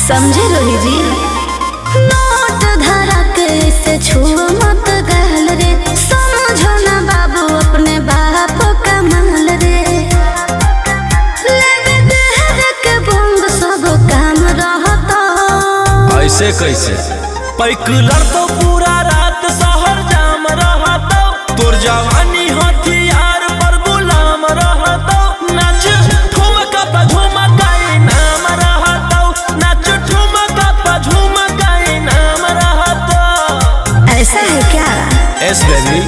समझे रोही जी। नोट धरा के से छुओ मत गहल रे, समझो ना बाबू अपने बाप का माल रे। लेवे देहर के बंग सब काम रहता। ऐसे कैसे पैक लड़तो पूरा रात शहर जाम रहता। तोर जवानी हथियार पर गुलाम रहता। नाच ठुमका पे झुमकाई नाम रहता। नाच ठुमका पे झुमकाई नाम रहता। ऐसा है क्या? एस बेबी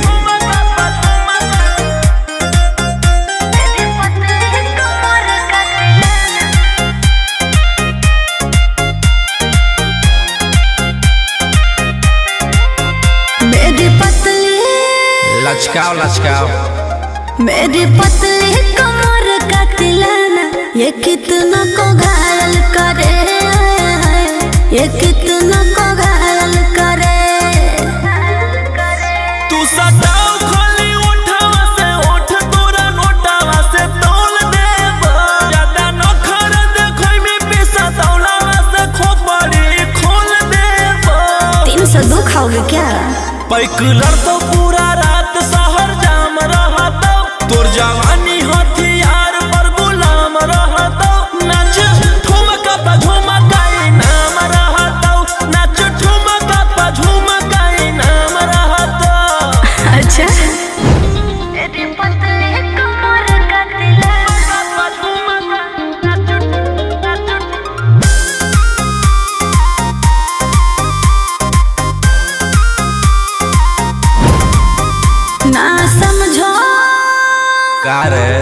लचकाओ लचकाओ मेरी पतली कमर का तिलाना, ये कितना को घायल करे, ये कितना को घायल करे। तू सटाओ खाली उठावा से उठ तोरा नोटावा से तोल देब। ज्यादा नखरा देखै में पैसा तौलावा से खोपड़ी खोल देब। 302 खाओगे क्या? पैक लड़तो पूरा रात शहर जाम रहता। तोर जवानी हथियार पर गुलाम रहता। नाच ठुमका पे झुमकाई नाम रहता। नाच ठुमका पे झुमकाई नाम रहता। अच्छा मेरी पतली कमर का तिलाना, ना समझो का रे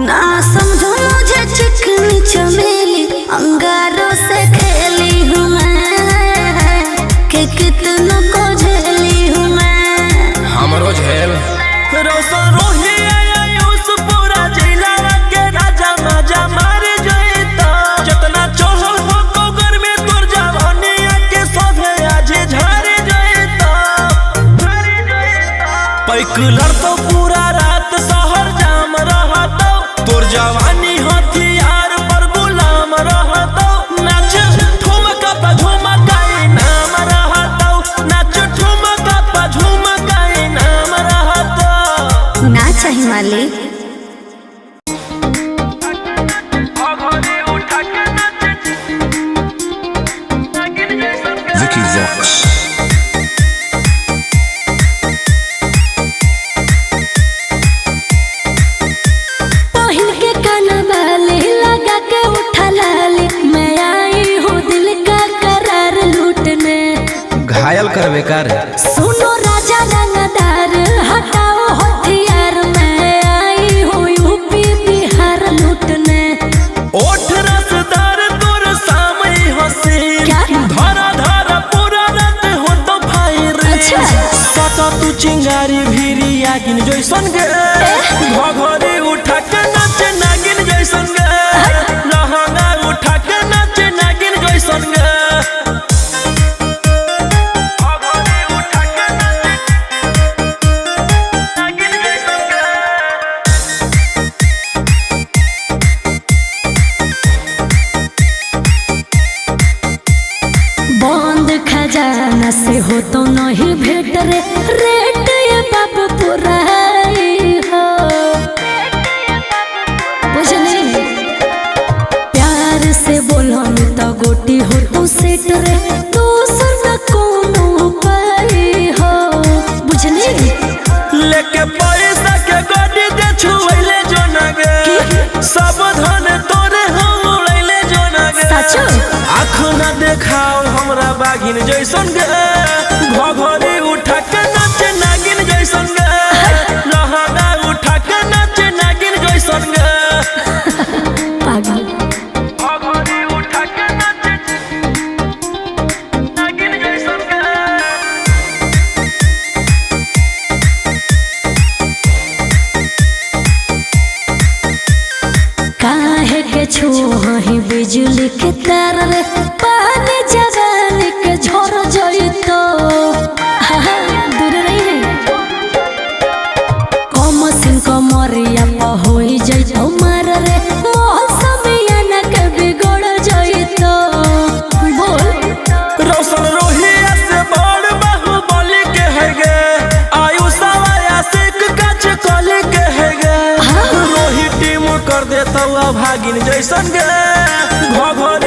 ना समझो मुझे चिकनी चमेली, अंगारों से खेली हूँ मैं, कि कितनों को झेली हूँ मैं। हमरो झेल रोशन रोही आयुष पूरा जिला के राजा मजा मार जइता। जितना चढ़ल हो कोगर में तोर जवानी के सोधे आज झर जइता। पैक लड़तो पूरा रात शहर जाम रहता। तोर जवानी हथियार पर गुलाम रहता। नाच ठुमका पे झुमकाई नाम रहता। नाच ठुमका पे झुमकाई नाम रहता। ना चाहिए मालिक। Vicky Vox. पहिल के काना वाले लगा के उठा लाली, मैं आई हूँ दिल का करार लूटने। घायल करवे कर सुनो राजा रंगदार हटाओ हथियार, मैं आई हूँ यूपी बिहार लूटने। ओठ रसदार तोर सामई हंसी। क्या? धारा धारा पूरा रात हो तो फायर। अच्छा। सता तू चिंगारी भीरी आगिन जैसन गे। घघरी उठा के नाच नागिन जैसन गे। लहंगा उठा के नाच नागिन जैसन गे। घघरी उठा के नाच नागिन जैसन गे। बंद खजाना से हो तो नहीं भेट रे, रेट ये बाबू पूरा ही हो। बुझली प्यार से बोलो तो गोटी हो तो सेट रे, दूसर न कोनो पाई हो। बुझली लेके पैसा के गाड़ी दे छुएले जो ना गे। सब धन तोरे हम उड़ैले जो ना गे। सचो आँख ना देखाओ हमरा बागिन जैसन गे। घघरी उठा के नाच नागिन जैसन गे। लहंगा उठा के नाच नागिन जैसन गे। पागल। घघरी उठा के नाच नागिन जैसन गे। रही बिजली के तार रे पानी जवानी के झोर जई तो दूर रही है कम सिंह कमरिया प होई जई तो मार रे मौसमिया न के बिगड़ जई तो बोल रोशन रोहिया से बड़ बाहुबली के है गे आयुष आशिक कच कली के है गे रोही टीम कर देता भागिन जैसन गे घर